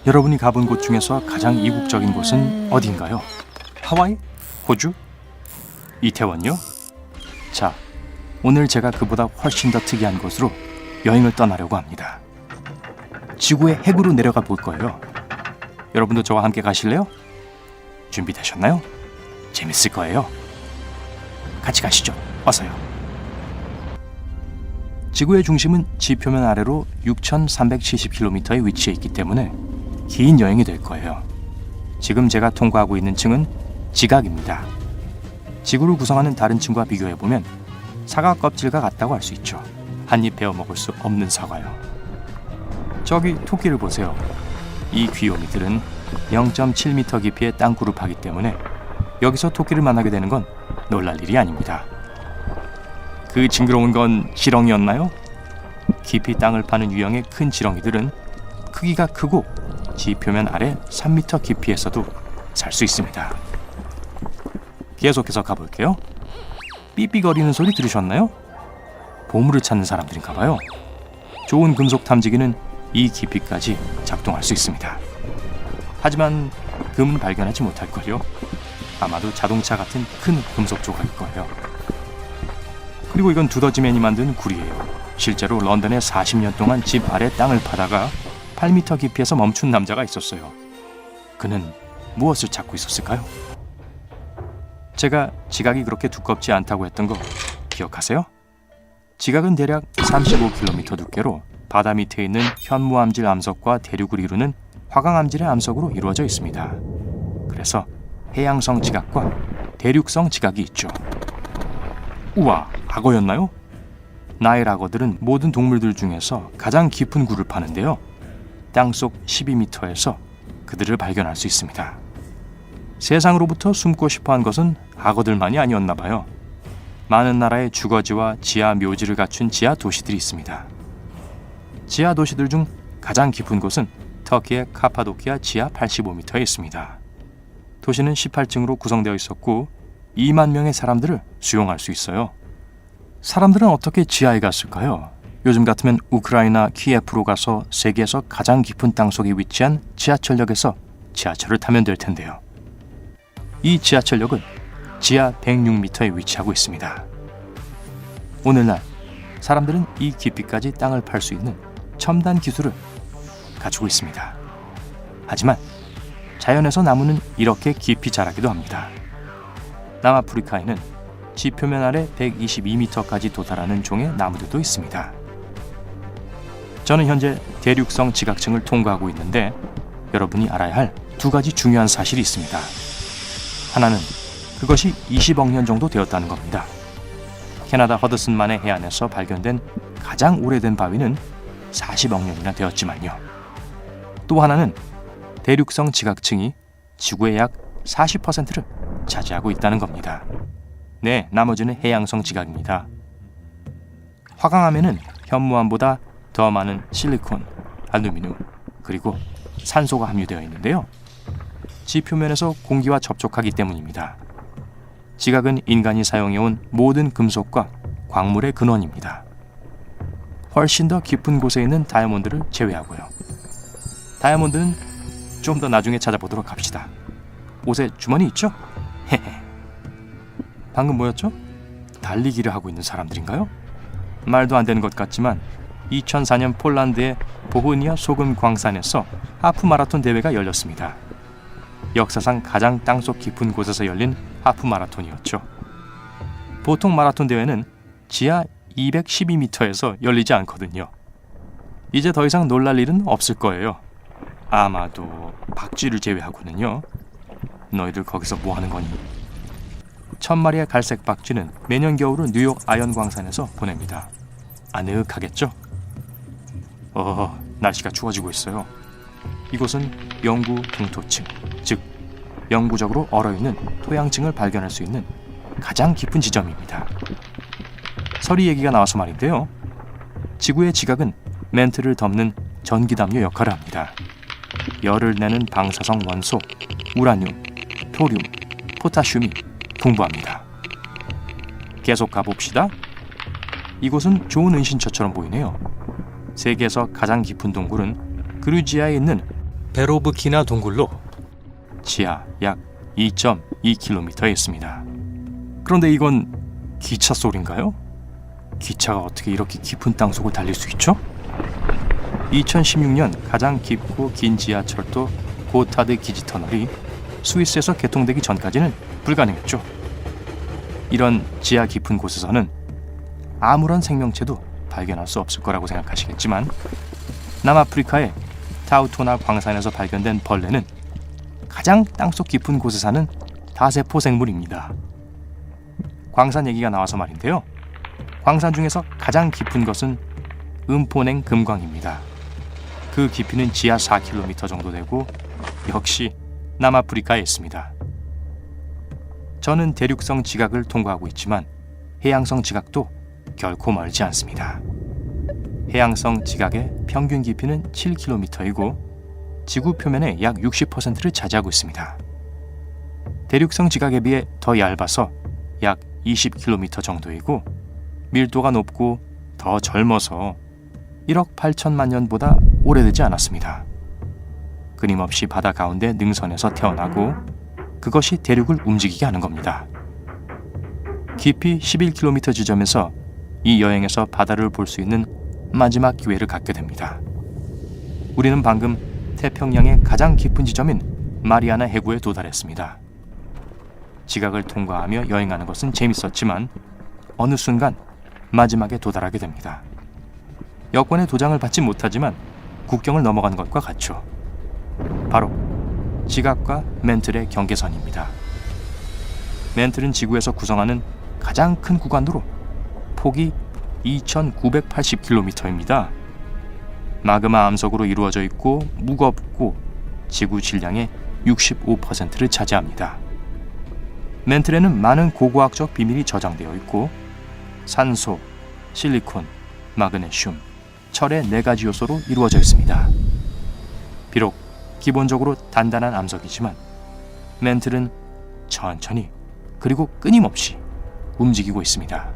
여러분이 가본 곳 중에서 가장 이국적인 곳은 어디인가요? 하와이? 호주? 이태원요? 자, 오늘 제가 그보다 훨씬 더 특이한 곳으로 여행을 떠나려고 합니다. 지구의 핵으로 내려가 볼 거예요. 여러분도 저와 함께 가실래요? 준비되셨나요? 재밌을 거예요. 같이 가시죠. 어서요. 지구의 중심은 지표면 아래로 6,370km에 위치해 있기 때문에 긴 여행이 될 거예요. 지금 제가 통과하고 있는 층은 지각입니다. 지구를 구성하는 다른 층과 비교해보면 사과 껍질과 같다고 할 수 있죠. 한 입 베어 먹을 수 없는 사과요. 저기 토끼를 보세요. 이 귀요미들은 0.7m 깊이의 땅굴을 파기 때문에 여기서 토끼를 만나게 되는 건 놀랄 일이 아닙니다. 그 징그러운 건 지렁이였나요? 깊이 땅을 파는 유형의 큰 지렁이들은 크기가 크고 지표면 아래 3m 깊이에서도 살 수 있습니다. 계속해서 가볼게요. 삐삐거리는 소리 들으셨나요? 보물을 찾는 사람들인가 봐요. 좋은 금속 탐지기는 이 깊이까지 작동할 수 있습니다. 하지만 금은 발견하지 못할걸요. 아마도 자동차 같은 큰 금속 조각일 거예요. 그리고 이건 두더지맨이 만든 굴이에요. 실제로 런던에 40년 동안 집 아래 땅을 파다가 8m 깊이에서 멈춘 남자가 있었어요. 그는 무엇을 찾고 있었을까요? 제가 지각이 그렇게 두껍지 않다고 했던 거 기억하세요? 지각은 대략 35km 두께로 바다 밑에 있는 현무암질 암석과 대륙을 이루는 화강암질의 암석으로 이루어져 있습니다. 그래서 해양성 지각과 대륙성 지각이 있죠. 우와, 악어였나요? 나일 악어들은 모든 동물들 중에서 가장 깊은 굴을 파는데요. 땅속 12m에서 그들을 발견할 수 있습니다. 세상으로부터 숨고 싶어한 것은 악어들만이 아니었나 봐요. 많은 나라의 주거지와 지하 묘지를 갖춘 지하 도시들이 있습니다. 지하 도시들 중 가장 깊은 곳은 터키의 카파도키아 지하 85m에 있습니다. 도시는 18층으로 구성되어 있었고 2만 명의 사람들을 수용할 수 있어요. 사람들은 어떻게 지하에 갔을까요? 요즘 같으면 우크라이나 키예프로 가서 세계에서 가장 깊은 땅속에 위치한 지하철역에서 지하철을 타면 될 텐데요. 이 지하철역은 지하 106m에 위치하고 있습니다. 오늘날 사람들은 이 깊이까지 땅을 팔 수 있는 첨단 기술을 가지고 있습니다. 하지만 자연에서 나무는 이렇게 깊이 자라기도 합니다. 남아프리카에는 지표면 아래 122m까지 도달하는 종의 나무들도 있습니다. 저는 현재 대륙성 지각층을 통과하고 있는데 여러분이 알아야 할 두 가지 중요한 사실이 있습니다. 하나는 그것이 20억 년 정도 되었다는 겁니다. 캐나다 허드슨만의 해안에서 발견된 가장 오래된 바위는 40억 년이나 되었지만요. 또 하나는 대륙성 지각층이 지구의 약 40%를 차지하고 있다는 겁니다. 네, 나머지는 해양성 지각입니다. 화강암에는 현무암보다 더 많은 실리콘, 알루미늄, 그리고 산소가 함유되어 있는데요. 지표면에서 공기와 접촉하기 때문입니다. 지각은 인간이 사용해온 모든 금속과 광물의 근원입니다. 훨씬 더 깊은 곳에 있는 다이아몬드를 제외하고요. 다이아몬드는 좀 더 나중에 찾아보도록 합시다. 옷에 주머니 있죠? 방금 뭐였죠? 달리기를 하고 있는 사람들인가요? 말도 안 되는 것 같지만 2004년 폴란드의 보흐니아 소금 광산에서 하프 마라톤 대회가 열렸습니다. 역사상 가장 땅속 깊은 곳에서 열린 하프 마라톤이었죠. 보통 마라톤 대회는 지하 212m에서 열리지 않거든요. 이제 더 이상 놀랄 일은 없을 거예요. 아마도 박쥐를 제외하고는요. 너희들 거기서 뭐 하는 거니? 1000마리의 갈색 박쥐는 매년 겨울을 뉴욕 아연 광산에서 보냅니다. 아늑하겠죠? 날씨가 추워지고 있어요. 이곳은 영구 풍토층, 즉 영구적으로 얼어있는 토양층을 발견할 수 있는 가장 깊은 지점입니다. 서리 얘기가 나와서 말인데요. 지구의 지각은 멘트를 덮는 전기담요 역할을 합니다. 열을 내는 방사성 원소, 우라늄, 토륨, 포타슘이 풍부합니다. 계속 가봅시다. 이곳은 좋은 은신처처럼 보이네요. 세계에서 가장 깊은 동굴은 그루지아에 있는 베로브키나 동굴로 지하 약 2.2km에 있습니다. 그런데 이건 기차 소리인가요? 기차가 어떻게 이렇게 깊은 땅속을 달릴 수 있죠? 2016년 가장 깊고 긴 지하철도 고타드 기지터널이 스위스에서 개통되기 전까지는 불가능했죠. 이런 지하 깊은 곳에서는 아무런 생명체도 발견할 수 없을 거라고 생각하시겠지만 남아프리카의 타우토나 광산에서 발견된 벌레는 가장 땅속 깊은 곳에 사는 다세포 생물입니다. 광산 얘기가 나와서 말인데요. 광산 중에서 가장 깊은 것은 음포냉 금광입니다. 그 깊이는 지하 4km 정도 되고 역시 남아프리카에 있습니다. 저는 대륙성 지각을 통과하고 있지만 해양성 지각도 결코 멀지 않습니다. 해양성 지각의 평균 깊이는 7km이고 지구 표면의 약 60%를 차지하고 있습니다. 대륙성 지각에 비해 더 얇아서 약 20km 정도이고 밀도가 높고 더 젊어서 1억 8천만 년보다 오래되지 않았습니다. 끊임없이 바다 가운데 능선에서 태어나고 그것이 대륙을 움직이게 하는 겁니다. 깊이 11km 지점에서 이 여행에서 바다를 볼 수 있는 마지막 기회를 갖게 됩니다. 우리는 방금 태평양의 가장 깊은 지점인 마리아나 해구에 도달했습니다. 지각을 통과하며 여행하는 것은 재밌었지만 어느 순간 마지막에 도달하게 됩니다. 여권에 도장을 받지 못하지만 국경을 넘어간 것과 같죠. 바로 지각과 멘틀의 경계선입니다. 멘틀은 지구에서 구성하는 가장 큰 구간으로 폭이 2,980km입니다. 마그마 암석으로 이루어져 있고 무겁고 지구 질량의 65%를 차지합니다. 멘틀에는 많은 고고학적 비밀이 저장되어 있고 산소, 실리콘, 마그네슘, 철의 4가지 요소로 이루어져 있습니다. 비록 기본적으로 단단한 암석이지만 멘틀은 천천히 그리고 끊임없이 움직이고 있습니다.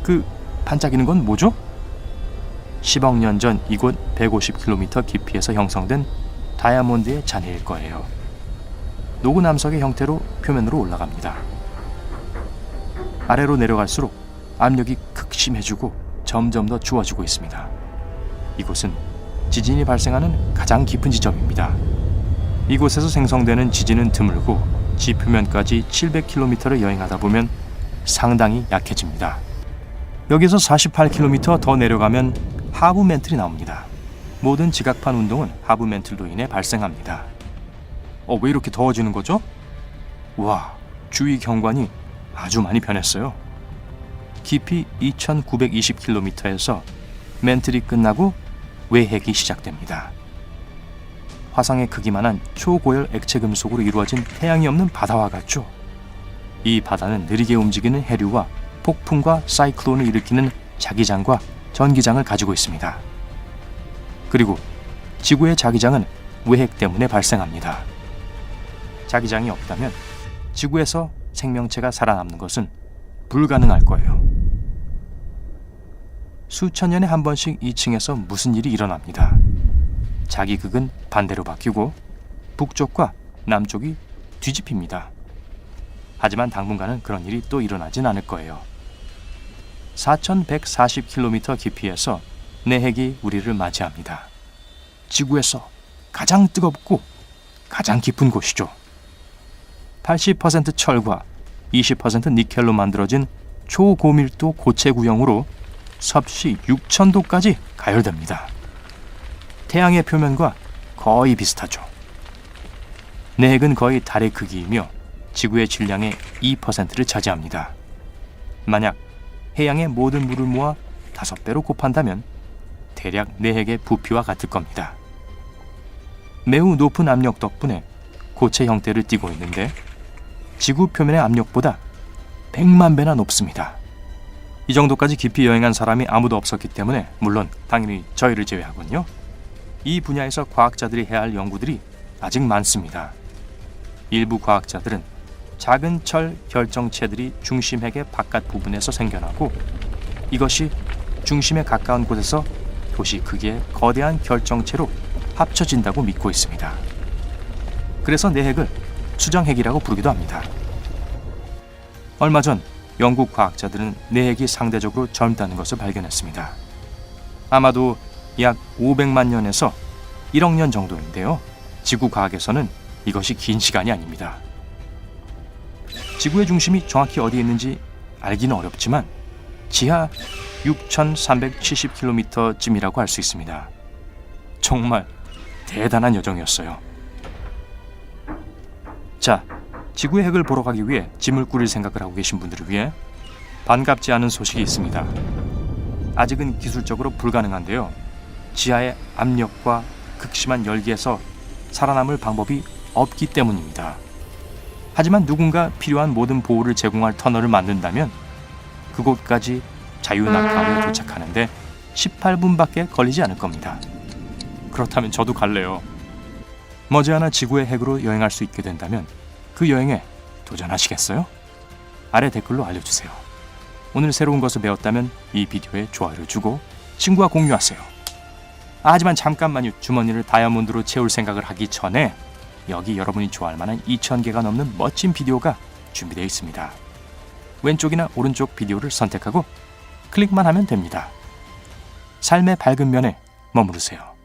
그 반짝이는 건 뭐죠? 10억 년 전 이곳 150km 깊이에서 형성된 다이아몬드의 잔해일 거예요. 녹은 암석의 형태로 표면으로 올라갑니다. 아래로 내려갈수록 압력이 극심해지고 점점 더 추워지고 있습니다. 이곳은 지진이 발생하는 가장 깊은 지점입니다. 이곳에서 생성되는 지진은 드물고 지표면까지 700km를 여행하다 보면 상당히 약해집니다. 여기서 48km 더 내려가면 하부 멘틀이 나옵니다. 모든 지각판 운동은 하부 멘틀로 인해 발생합니다. 왜 이렇게 더워지는 거죠? 와, 주위 경관이 아주 많이 변했어요. 깊이 2920km에서 멘틀이 끝나고 외핵이 시작됩니다. 화성의 크기만한 초고열 액체 금속으로 이루어진 태양이 없는 바다와 같죠. 이 바다는 느리게 움직이는 해류와 폭풍과 사이클론을 일으키는 자기장과 전기장을 가지고 있습니다. 그리고 지구의 자기장은 외핵 때문에 발생합니다. 자기장이 없다면 지구에서 생명체가 살아남는 것은 불가능할 거예요. 수천 년에 한 번씩 2층에서 무슨 일이 일어납니다. 자기극은 반대로 바뀌고 북쪽과 남쪽이 뒤집힙니다. 하지만 당분간은 그런 일이 또 일어나진 않을 거예요. 4140km 깊이에서 내핵이 우리를 맞이합니다. 지구에서 가장 뜨겁고 가장 깊은 곳이죠. 80% 철과 20% 니켈로 만들어진 초고밀도 고체 구형으로 섭씨 6000도까지 가열됩니다. 태양의 표면과 거의 비슷하죠. 내핵은 거의 달의 크기이며 지구의 질량의 2%를 차지합니다. 만약 해양의 모든 물을 모아 5배로 곱한다면 대략 내핵의 부피와 같을 겁니다. 매우 높은 압력 덕분에 고체 형태를 띠고 있는데 지구 표면의 압력보다 100만 배나 높습니다. 이 정도까지 깊이 여행한 사람이 아무도 없었기 때문에 물론 당연히 저희를 제외하군요. 이 분야에서 과학자들이 해야 할 연구들이 아직 많습니다. 일부 과학자들은 작은 철 결정체들이 중심핵의 바깥 부분에서 생겨나고 이것이 중심에 가까운 곳에서 도시 크기의 거대한 결정체로 합쳐진다고 믿고 있습니다. 그래서 내핵을 수정핵이라고 부르기도 합니다. 얼마 전 영국 과학자들은 내핵이 상대적으로 젊다는 것을 발견했습니다. 아마도 약 500만 년에서 1억 년 정도인데요. 지구 과학에서는 이것이 긴 시간이 아닙니다. 지구의 중심이 정확히 어디에 있는지 알기는 어렵지만 지하 6,370km쯤이라고 할 수 있습니다. 정말 대단한 여정이었어요. 자, 지구의 핵을 보러 가기 위해 짐을 꾸릴 생각을 하고 계신 분들을 위해 반갑지 않은 소식이 있습니다. 아직은 기술적으로 불가능한데요. 지하의 압력과 극심한 열기에서 살아남을 방법이 없기 때문입니다. 하지만 누군가 필요한 모든 보호를 제공할 터널을 만든다면 그곳까지 자유낙하하에 도착하는데 18분밖에 걸리지 않을 겁니다. 그렇다면 저도 갈래요. 머지않아 지구의 핵으로 여행할 수 있게 된다면 그 여행에 도전하시겠어요? 아래 댓글로 알려주세요. 오늘 새로운 것을 배웠다면 이 비디오에 좋아요를 주고 친구와 공유하세요. 하지만 잠깐만요. 주머니를 다이아몬드로 채울 생각을 하기 전에 여기 여러분이 좋아할 만한 2,000개가 넘는 멋진 비디오가 준비되어 있습니다. 왼쪽이나 오른쪽 비디오를 선택하고 클릭만 하면 됩니다. 삶의 밝은 면에 머무르세요.